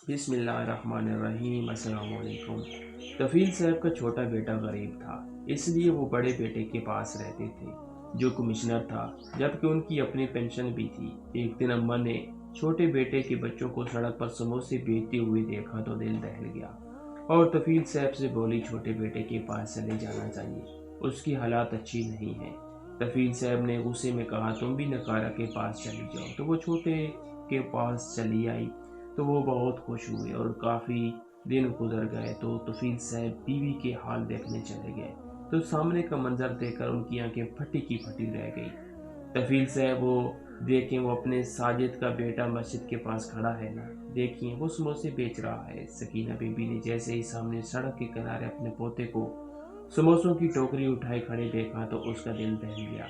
بسم اللہ الرحمن الرحیم۔ السلام علیکم۔ کفیل صاحب کا چھوٹا بیٹا غریب تھا، اس لیے وہ بڑے بیٹے کے پاس رہتے تھے جو کمشنر تھا، جبکہ ان کی اپنی پینشن بھی تھی۔ ایک دن اماں نے چھوٹے بیٹے کے بچوں کو سڑک پر سموسے بیچتے ہوئے دیکھا تو دل دہل گیا اور کفیل صاحب سے بولی چھوٹے بیٹے کے پاس چلے جانا چاہیے، اس کی حالات اچھی نہیں ہیں۔ کفیل صاحب نے غصے میں کہا تم بھی نکارہ کے پاس چلی جاؤ، تو وہ چھوٹے کے پاس چلی آئی تو وہ بہت خوش ہوئے اور کافی دن گزر گئے تو کفیل صاحب بیوی کے حال دیکھنے چلے گئے تو سامنے کا منظر دیکھ کر ان کی آنکھیں پھٹی کی پھٹی رہ گئی۔ کفیل صاحب وہ دیکھیں وہ اپنے ساجد کا بیٹا مسجد کے پاس کھڑا ہے نا، دیکھیں وہ سموسے بیچ رہا ہے۔ سکینہ بی بی نے جیسے ہی سامنے سڑک کے کنارے اپنے پوتے کو سموسوں کی ٹوکری اٹھائے کھڑے دیکھا تو اس کا دل دہل گیا۔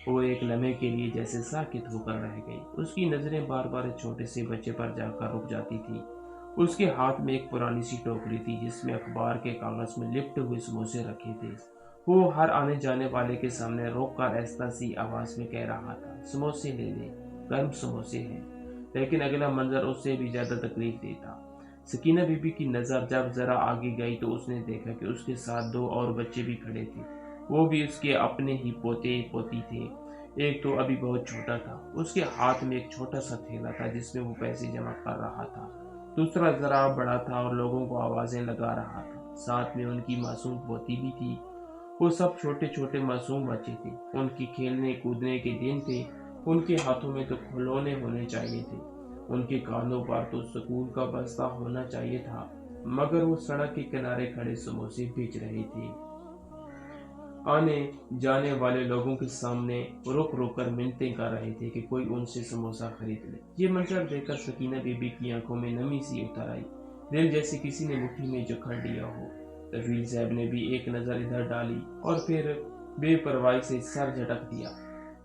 وہ ایک لمحے کے لیے جیسے ساکت ہو کر رہ گئی، اس کی نظریں بار بار چھوٹے سے بچے پر جا کر رک جاتی تھی۔ اس کے ہاتھ میں ایک پرانی سی ٹوکری تھی جس میں اخبار کے کاغذ میں لپٹے ہوئے سموسے رکھے تھے۔ وہ ہر آنے جانے والے کے سامنے روک کر ایسا سی آواز میں کہہ رہا تھا سموسے لے لیں، گرم سموسے ہیں۔ لیکن اگلا منظر اس سے بھی زیادہ تکلیف دہ تھا۔ سکینہ بی بی کی نظر جب ذرا آگے گئی تو اس نے دیکھا کہ اس کے ساتھ دو اور بچے بھی کھڑے تھے، وہ بھی اس کے اپنے ہی پوتے پوتی تھے۔ ایک تو ابھی بہت چھوٹا تھا، اس کے ہاتھ میں ایک چھوٹا سا تھیلا تھا جس میں وہ پیسے جمع کر رہا تھا۔ دوسرا ذرا بڑا تھا اور لوگوں کو آوازیں لگا رہا تھا، ساتھ میں ان کی معصوم پوتی بھی تھی۔ وہ سب چھوٹے چھوٹے معصوم بچے تھے، ان کی کھیلنے کودنے کے دن تھے، ان کے ہاتھوں میں تو کھلونے ہونے چاہیے تھے، ان کے کاندھوں پر تو سکول کا بستہ ہونا چاہیے تھا، مگر وہ سڑک کے کنارے کھڑے سموسے بیچ رہے تھے۔ آنے جانے والے لوگوں کے سامنے رک رک کر منتیں کر رہے تھے کہ کوئی ان سے سموسہ خرید لے۔ یہ منظر دیکھ کر سکینہ بی بی کی آنکھوں میں نمی سی اتر آئی، دل جیسے کسی نے مٹھی میں جکڑ لیا ہو۔ کفیل صاحب نے بھی ایک نظر ادھر ڈالی اور پھر بے پرواہی سے سر جھٹک دیا۔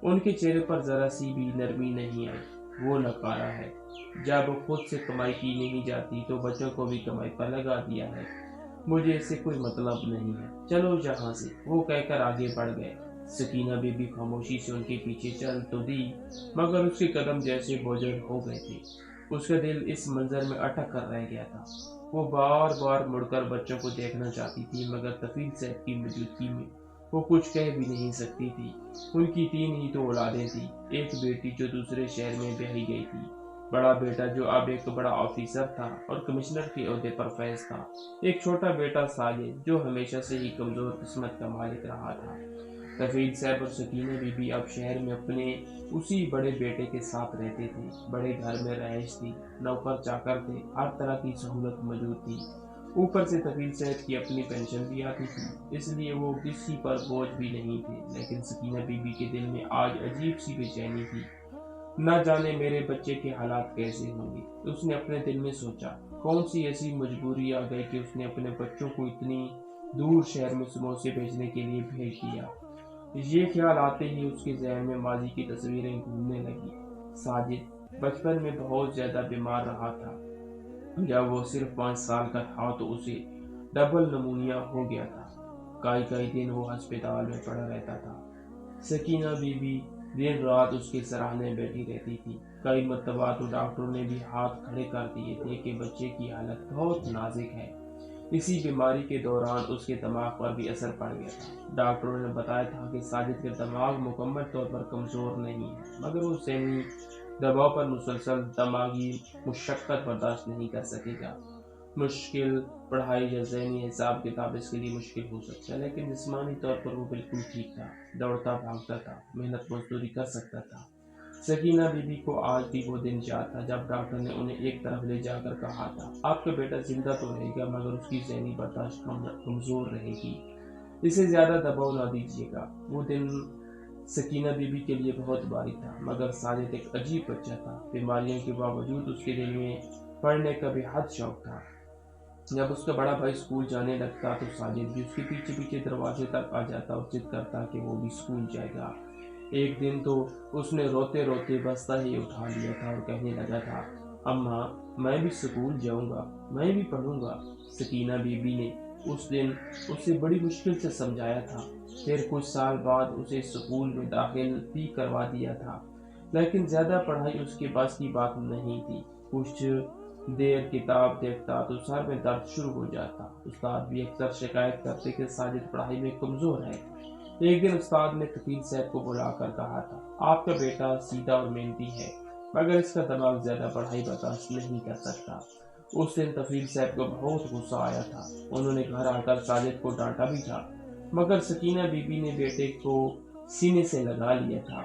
ان کے چہرے پر ذرا سی بھی نرمی نہیں آئی۔ وہ نکارہ ہے، جب خود سے کمائی کی نہیں جاتی تو بچوں کو بھی کمائی پر لگا دیا ہے، مجھے اس سے کوئی مطلب نہیں ہے، چلو یہاں سے، وہ کہہ کر آگے بڑھ گئے۔ سکینہ بی بی خاموشی سے ان کے پیچھے چل تو دی، مگر اس کے قدم جیسے بوجھل ہو گئے تھے۔ اس کا دل اس منظر میں اٹک کر رہ گیا تھا۔ وہ بار بار مڑ کر بچوں کو دیکھنا چاہتی تھی، مگر کفیل صاحب کی موجودگی میں وہ کچھ کہہ بھی نہیں سکتی تھی۔ ان کی 3 ہی تو اولادیں تھیں، ایک بیٹی جو دوسرے شہر میں بیاہی گئی تھی، بڑا بیٹا جو اب ایک بڑا آفیسر تھا اور کمشنر کے عہدے پر فیض تھا، ایک چھوٹا بیٹا ساجد جو ہمیشہ سے ہی کمزور قسمت کا مالک رہا تھا۔ کفیل صاحب اور سکینہ بی بی اب شہر میں اپنے اسی بڑے بیٹے کے ساتھ رہتے تھے۔ بڑے گھر میں رہائش تھی، نوکر چاکر تھے، ہر طرح کی سہولت موجود تھی، اوپر سے کفیل صاحب کی اپنی پینشن بھی آتی تھی، اس لیے وہ کسی پر بوجھ بھی نہیں تھے۔ لیکن سکینہ بی بی کے دل میں آج عجیب سی بے چینی تھی، نہ جانے میرے بچے کے حالات کیسے ہوں گے۔ اس نے اپنے دل میں سوچا، کون سی ایسی مجبوری آ گئی کہ اس نے اپنے بچوں کو اتنی دور شہر میں سموسے بیچنے کے لیے بھیج دیا۔ یہ خیال آتے ہی اس کے ذہن میں ماضی کی تصویریں گھومنے لگی۔ ساجد بچپن میں بہت زیادہ بیمار رہا تھا، جب وہ صرف 5 سال کا تھا تو اسے ڈبل نمونیا ہو گیا تھا، کئی دن وہ ہسپتال میں پڑا رہتا تھا۔ سکینہ بی بی دن رات اس کے سراہنے بیٹھی رہتی تھی، کئی مرتبہ تو ڈاکٹروں نے بھی ہاتھ کھڑے کر دیے تھے کہ بچے کی حالت بہت نازک ہے۔ اسی بیماری کے دوران اس کے دماغ پر بھی اثر پڑ گیا تھا۔ ڈاکٹروں نے بتایا تھا کہ ساجد کا دماغ مکمل طور پر کمزور نہیں ہے، مگر وہ ذہنی دباؤ پر مسلسل دماغی مشقت برداشت نہیں کر سکے گا۔ مشکل پڑھائی یا ذہنی حساب کتاب اس کے لیے مشکل ہو سکتا ہے، لیکن جسمانی طور پر وہ بالکل ٹھیک تھا، دوڑتا بھاگتا تھا، محنت مزدوری کر سکتا تھا۔ سکینہ بی بی کو آج بھی وہ دن یاد تھا جب ڈاکٹر نے انہیں ایک طرف لے جا کر کہا تھا آپ کا بیٹا زندہ تو رہے گا، مگر اس کی ذہنی برداشت کمزور رہے گی، اسے زیادہ دباؤ نہ دیجیے گا۔ وہ دن سکینہ بی بی کے لیے بہت بھاری تھا، مگر ساجد ایک عجیب بچہ تھا، بیماریوں کے باوجود اس کے دل میں پڑھنے کا بے حد شوق تھا۔ جب اس کا بڑا بھائی اسکول جانے لگتا تو ساجد بھی اس کے پیچھے پیچھے دروازے تک آ جاتا اور ضد کرتا کہ وہ بھی اسکول جائے گا۔ ایک دن تو اس نے روتے روتے بستہ ہی اٹھا لیا تھا اور کہنے لگا تھا اماں میں بھی اسکول جاؤں گا، میں بھی پڑھوں گا۔ سکینہ بی بی نے اس دن اسے بڑی مشکل سے سمجھایا تھا، پھر کچھ سال بعد اسے اسکول میں داخل بھی کروا دیا تھا، لیکن زیادہ پڑھائی اس کے پاس کی بات نہیں تھی۔ کچھ دیر کتاب دیکھتا تو سر میں درد شروع ہو جاتا۔ استاد بھی اکثر شکایت کرتے کہ ساجد پڑھائی میں کمزور ہے۔ ایک دن استاد نے کفیل صاحب کو بلا کر کہا تھا، آپ کا بیٹا سیدھا اور محنتی ہے، مگر اس کا دماغ زیادہ پڑھائی برداشت نہیں کر سکتا۔ اس دن کفیل صاحب کو بہت غصہ آیا تھا۔ انہوں نے گھر آ کر ساجد کو ڈانٹا بھی تھا، مگر سکینہ بی بی نے بیٹے کو سینے سے لگا لیا تھا۔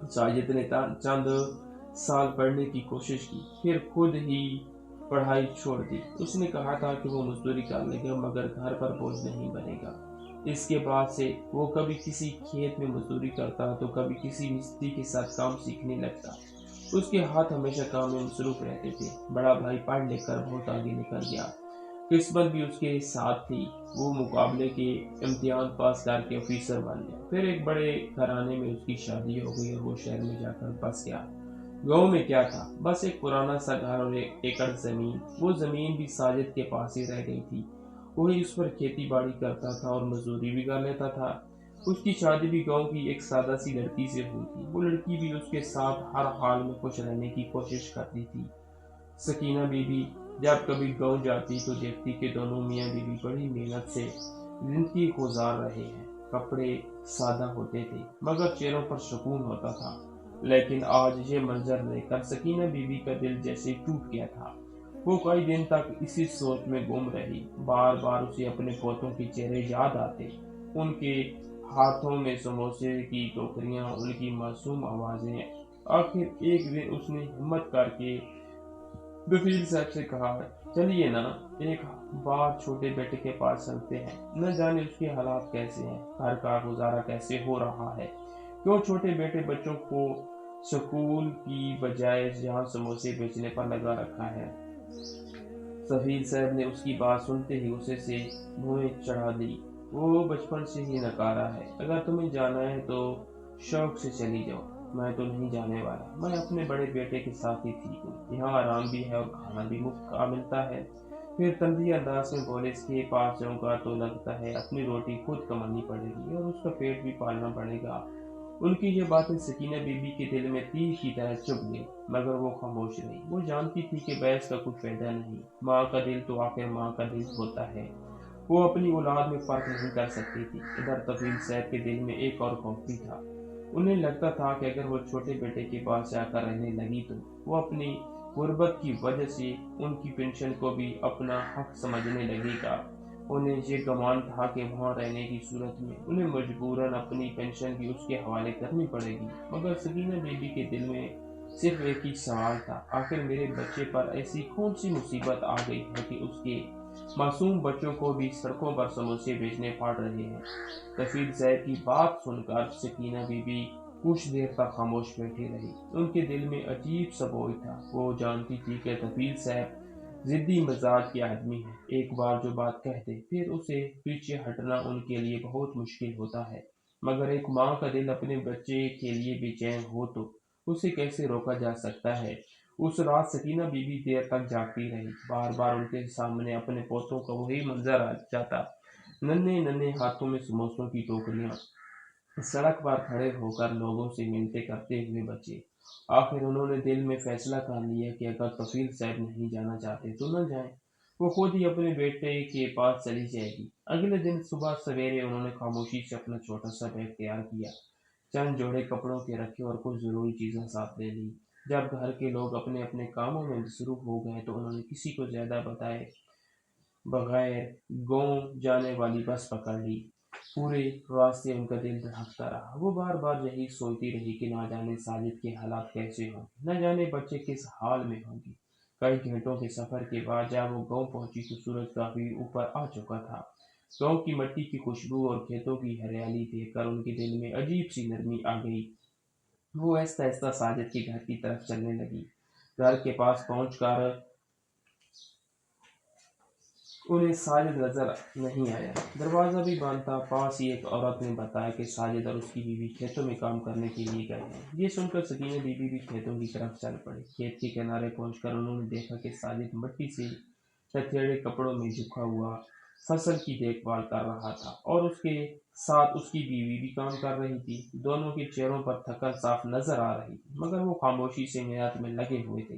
ساجد نے چند سال پڑھنے کی کوشش کی، پھر خود ہی پڑھائی چھوڑ دی۔ اس نے کہا تھا کہ وہ مزدوری کر لے گا مگر گھر پر بوجھ نہیں بنے گا۔ اس کے بعد سے وہ کبھی کسی کھیت میں مزدوری کرتا تو کبھی کسی مستری کے ساتھ کام سیکھنے لگتا۔ اس کے ہاتھ ہمیشہ کام میں مصروف رہتے تھے۔ بڑا بھائی پڑھ لکھ کر بہت آگے نکل گیا، قسمت بھی اس کے ساتھ تھی۔ وہ مقابلے کے امتحان پاس کر کے آفیسر بن گیا۔ پھر ایک بڑے گھرانے میں اس کی شادی ہو گئی اور وہ شہر میں جا کر بس گیا۔ گاؤں میں کیا تھا، بس ایک پرانا سا گھر اور 1 ایکڑ زمین۔ وہ زمین بھی ساجد کے پاس ہی رہ گئی تھی۔ وہی اس پر کھیتی باڑی کرتا تھا اور مزدوری بھی کر لیتا تھا۔ اس کی شادی بھی گاؤں کی ایک سادہ سی لڑکی سے ہوئی تھی۔ وہ لڑکی بھی اس کے ساتھ ہر حال میں خوش رہنے کی کوشش کرتی تھی۔ سکینہ بی بی جب کبھی گاؤں جاتی تو دیکھتی کہ دونوں میاں بیوی بڑی محنت سے زندگی گزار رہے ہیں۔ کپڑے سادہ ہوتے تھے مگر چہروں پر سکون ہوتا تھا۔ لیکن آج یہ منظر دیکھ کر سکینہ بی بی کا دل جیسے ٹوٹ گیا تھا۔ وہ کئی دن تک اسی سوچ میں گم رہی۔ بار بار اسے اپنے پوتوں کے چہرے یاد آتے، ان کے ہاتھوں میں سموسے کی ٹوکریاں، ان کی معصوم آوازیں۔ آخر ایک دن اس نے ہمت کر کے کفیل صاحب سے کہا، چلیے نا ایک بار چھوٹے بیٹے کے پاس چلتے ہیں، نہ جانے اس کے حالات کیسے ہیں، گھر کا گزارا کیسے ہو رہا ہے، کیوں چھوٹے بیٹے بچوں کو سکول کی بجائے یہاں سموسے بیچنے پر لگا رکھا ہے۔ کفیل صاحب نے اس کی بات سنتے ہی غصے سے بھویں چڑھا دی۔ وہ بچپن سے ہی نکارا ہے، اگر تمہیں جانا ہے تو شوق سے چلی جاؤ، میں تو نہیں جانے والا، میں اپنے بڑے بیٹے کے ساتھ ہی ٹھیک ہوں، یہاں آرام بھی ہے اور کھانا بھی مفت کا ملتا ہے۔ پھر تندی انداز میں بولے، اس کے پاس جاؤں گا تو لگتا ہے اپنی روٹی خود کمانی پڑے گی اور اس کا پیٹ بھی پالنا پڑے گا۔ ان کی یہ باتیں سکینہ بی بی کے دل میں تیر کی طرح چبھ گئی، مگر وہ خاموش رہی۔ وہ جانتی تھی کہ بحث کا کوئی فائدہ نہیں، ماں کا دل تو آخر ماں کا دل ہوتا ہے، وہ اپنی اولاد میں فرق نہیں کر سکتی تھی۔ ادھر کفیل صاحب کے دل میں ایک اور خوف بھی تھا۔ انہیں لگتا تھا کہ اگر وہ چھوٹے بیٹے کے پاس جا کر رہنے لگی تو وہ اپنی غربت کی وجہ سے ان کی پینشن کو بھی اپنا حق سمجھنے لگے گا۔ انہیں یہ گمان تھا کہ وہاں رہنے کی صورت میں انہیں مجبوراً اپنی پینشن بھی اس کے حوالے کرنی پڑے گی۔ مگر سکینہ بی بی کے دل میں صرف ایک ہی سوال تھا، آخر میرے بچے پر ایسی کون سی مصیبت آ گئی ہے کہ اس کے معصوم بچوں کو بھی سڑکوں پر سموسے بیچنے پڑ رہے ہیں۔ کفیل صاحب کی بات سن کر سکینہ بی بی کچھ دیر تک خاموش بیٹھی رہی۔ ان کے دل میں عجیب سا بوجھ تھا۔ وہ جانتی تھی کہ کفیل صاحب ضدی مزاج کے آدمی ہے، ایک بار جو بات کہہ دے پھر اسے پیچھے ہٹنا ان کے لیے بہت مشکل ہوتا ہے۔ مگر ایک ماں کا دل اپنے بچے کے لیے بے چین ہو تو اسے کیسے روکا جا سکتا ہے۔ اس رات سکینہ بی بی دیر تک جاگتی رہی۔ بار بار ان کے سامنے اپنے پوتوں کا وہی منظر آ جاتا، ننھے ننھے ہاتھوں میں سموسوں کی ٹوکریاں، سڑک پر کھڑے ہو کر لوگوں سے منتیں کرتے ہوئے بچے۔ آخر انہوں نے دل میں فیصلہ کر لیا کہ اگر کفیل صاحب نہیں جانا چاہتے تو نہ جائیں، وہ خود ہی اپنے بیٹے کے پاس چلی جائے گی۔ اگلے دن صبح سویرے انہوں نے خاموشی سے اپنا چھوٹا سا بیگ تیار کیا، چند جوڑے کپڑوں کے رکھے اور کچھ ضروری چیزیں ساتھ لے لی۔ جب گھر کے لوگ اپنے اپنے کاموں میں مصروف ہو گئے تو انہوں نے کسی کو زیادہ بتائے بغیر گاؤں جانے والی بس پکڑ لی۔ پورے راستے ان کا دل دھڑکتا رہا۔ وہ بار بار یہی سوچتی رہی کہ نہ جانے ساجد کے حالات کیسے ہوں گے، نہ جانے بچے کس حال میں ہوں گے۔ کئی گھنٹوں کے سفر کے بعد جب وہ گاؤں پہنچی تو سورج کافی اوپر آ چکا تھا۔ گاؤں کی مٹی کی خوشبو اور کھیتوں کی ہریالی دیکھ کر ان کے دل میں عجیب سی نرمی آ گئی۔ وہ آہستہ آہستہ ساجد کے گھر کی طرف چلنے لگی۔ گھر کے پاس پہنچ کر انہیں ساجد نظر نہیں آیا، دروازہ بھی بند تھا۔ پاس ہی ایک عورت نے بتایا کہ ساجد اور اس کی بیوی کھیتوں میں کام کرنے کے لیے گئے ہیں۔ یہ سن کر سکینہ بی بی بھی کھیتوں کی طرف چل پڑی۔ کھیت کے کنارے پہنچ کر انہوں نے دیکھا کہ ساجد مٹی سے تتھیڑے کپڑوں میں جھکا ہوا فصل کی دیکھ بھال کر رہا تھا اور اس کے ساتھ اس کی بیوی بھی کام کر رہی تھی۔ دونوں کے چہروں پر تھکن صاف نظر آ رہی تھی، مگر وہ خاموشی سے محنت میں لگے ہوئے تھے۔